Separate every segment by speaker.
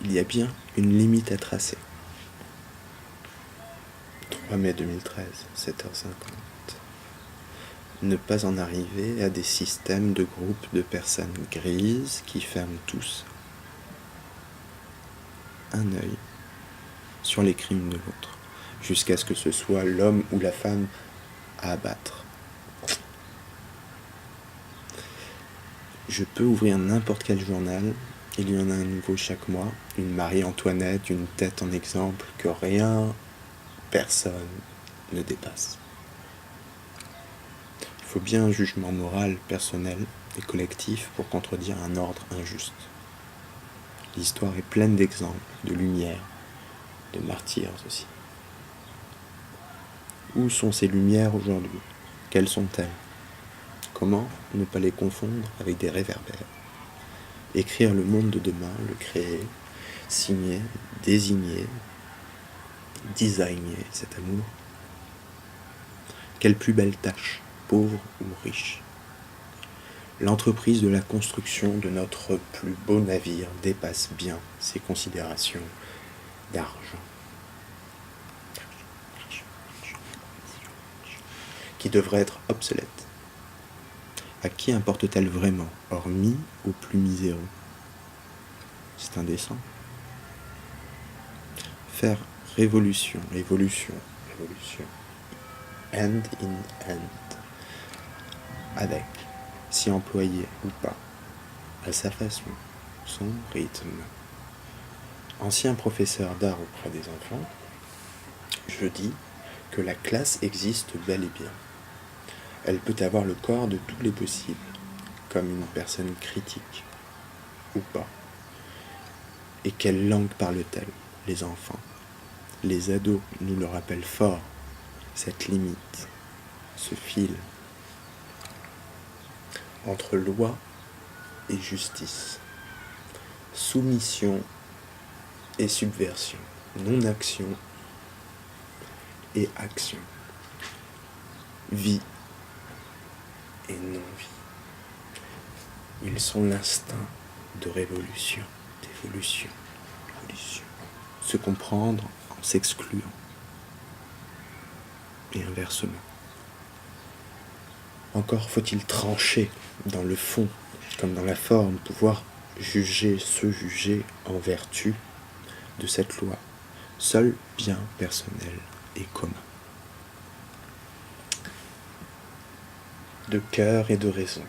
Speaker 1: il y a bien une limite à tracer. 3 mai 2013, 7h50. Ne pas en arriver à des systèmes de groupes de personnes grises qui ferment tous un œil sur les crimes de l'autre, jusqu'à ce que ce soit l'homme ou la femme à abattre. Je peux ouvrir n'importe quel journal, il y en a un nouveau chaque mois, une Marie-Antoinette, une tête en exemple que rien, personne ne dépasse. Il faut bien un jugement moral, personnel et collectif pour contredire un ordre injuste. L'histoire est pleine d'exemples, de lumières, de martyrs aussi. Où sont ces lumières aujourd'hui? Quelles sont-elles? Comment ne pas les confondre avec des réverbères? Écrire le monde de demain, le créer, signer, désigner, designer cet amour. Quelle plus belle tâche, pauvre ou riche. L'entreprise de la construction de notre plus beau navire dépasse bien ces considérations d'argent. Qui devrait être obsolète. À qui importe-t-elle vraiment, hormis aux plus miséreux? C'est indécent. Faire révolution, évolution, révolution. Hand in hand. Avec, s'y employer ou pas, à sa façon, son rythme. Ancien professeur d'art auprès des enfants, je dis que la classe existe bel et bien. Elle peut avoir le corps de tous les possibles, comme une personne critique, ou pas. Et quelle langue parle-t-elle, les enfants? Les ados nous le rappellent fort, cette limite, ce fil entre loi et justice, soumission et subversion, non-action et action, vie et non-vie. Ils sont l'instinct de révolution, d'évolution, d'évolution. Se comprendre en s'excluant. Et inversement. Encore faut-il trancher dans le fond, comme dans la forme, pouvoir juger, se juger en vertu de cette loi. Seul bien personnel et commun. De cœur et de raison.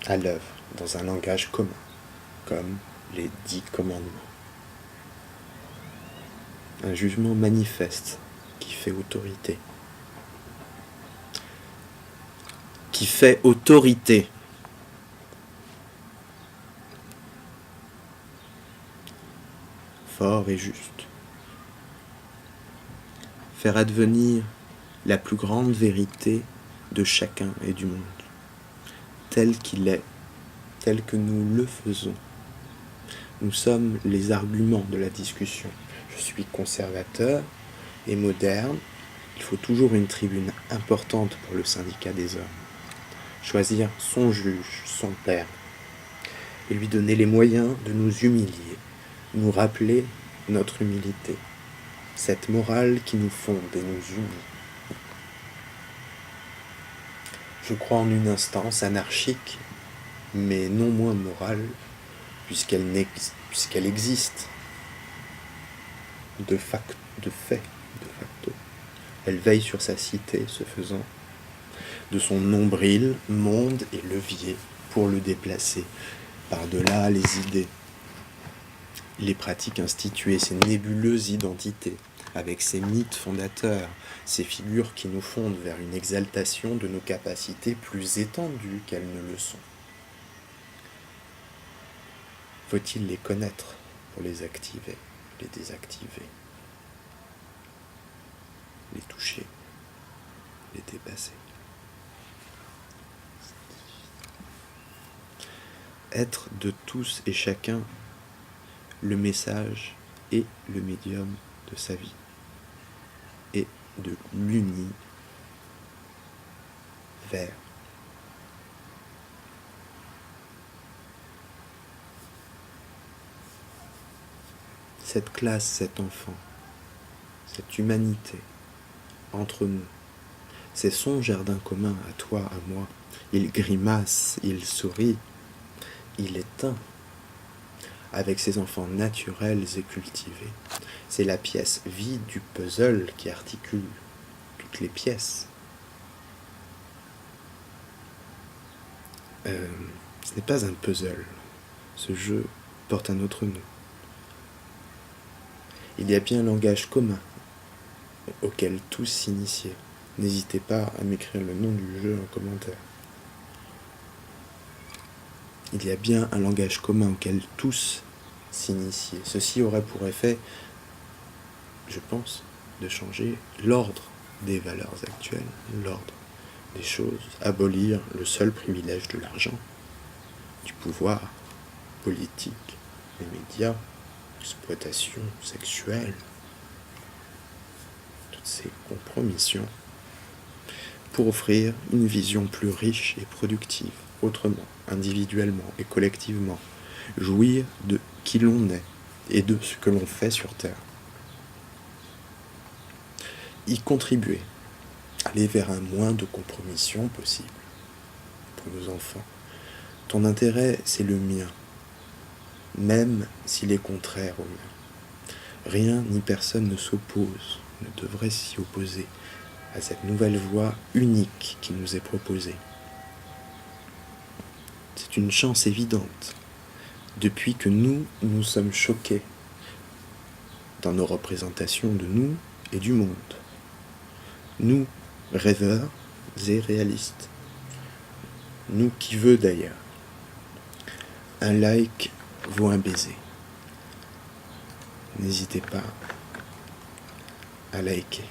Speaker 1: À l'œuvre, dans un langage commun, comme les 10 commandements. Un jugement manifeste qui fait autorité. Qui fait autorité. Fort et juste. Faire advenir la plus grande vérité de chacun et du monde, tel qu'il est, tel que nous le faisons. Nous sommes les arguments de la discussion. Je suis conservateur et moderne. Il faut toujours une tribune importante pour le syndicat des hommes. Choisir son juge, son père, et lui donner les moyens de nous humilier, nous rappeler notre humilité, cette morale qui nous fonde et nous unit. Je crois en une instance anarchique, mais non moins morale, puisqu'elle existe de fait, de facto. Elle veille sur sa cité, ce faisant, de son nombril, monde et levier pour le déplacer par-delà les idées, les pratiques instituées, ces nébuleuses identités, avec ces mythes fondateurs, ces figures qui nous fondent vers une exaltation de nos capacités plus étendues qu'elles ne le sont. Faut-il les connaître pour les activer, les désactiver, les toucher, les dépasser? Être de tous et chacun le message et le médium de sa vie et de l'univers. cette classe, cet enfant, cette humanité, entre nous. C'est son jardin commun, à toi, à moi. Il grimace, il sourit, il est un, avec ses enfants naturels et cultivés. C'est la pièce vide du puzzle qui articule toutes les pièces. Ce n'est pas un puzzle. Ce jeu porte un autre nom. Il y a bien un langage commun auquel tous s'initiaient. N'hésitez pas à m'écrire le nom du jeu en commentaire. Il y a bien un langage commun auquel tous s'initiaient. Ceci aurait pour effet, je pense, de changer l'ordre des valeurs actuelles, l'ordre des choses, abolir le seul privilège de l'argent, du pouvoir politique, les médias, l'exploitation sexuelle, toutes ces compromissions, pour offrir une vision plus riche et productive, autrement, individuellement et collectivement, jouir de qui l'on est et de ce que l'on fait sur Terre. Y contribuer, aller vers un moins de compromission possible pour nos enfants. Ton intérêt, c'est le mien, même s'il est contraire au mien. Rien ni personne ne s'oppose, ne devrait s'y opposer à cette nouvelle voie unique qui nous est proposée. C'est une chance évidente, depuis que nous sommes choqués dans nos représentations de nous et du monde. Nous, rêveurs et réalistes. Nous qui veut d'ailleurs. Un like vaut un baiser. N'hésitez pas à liker.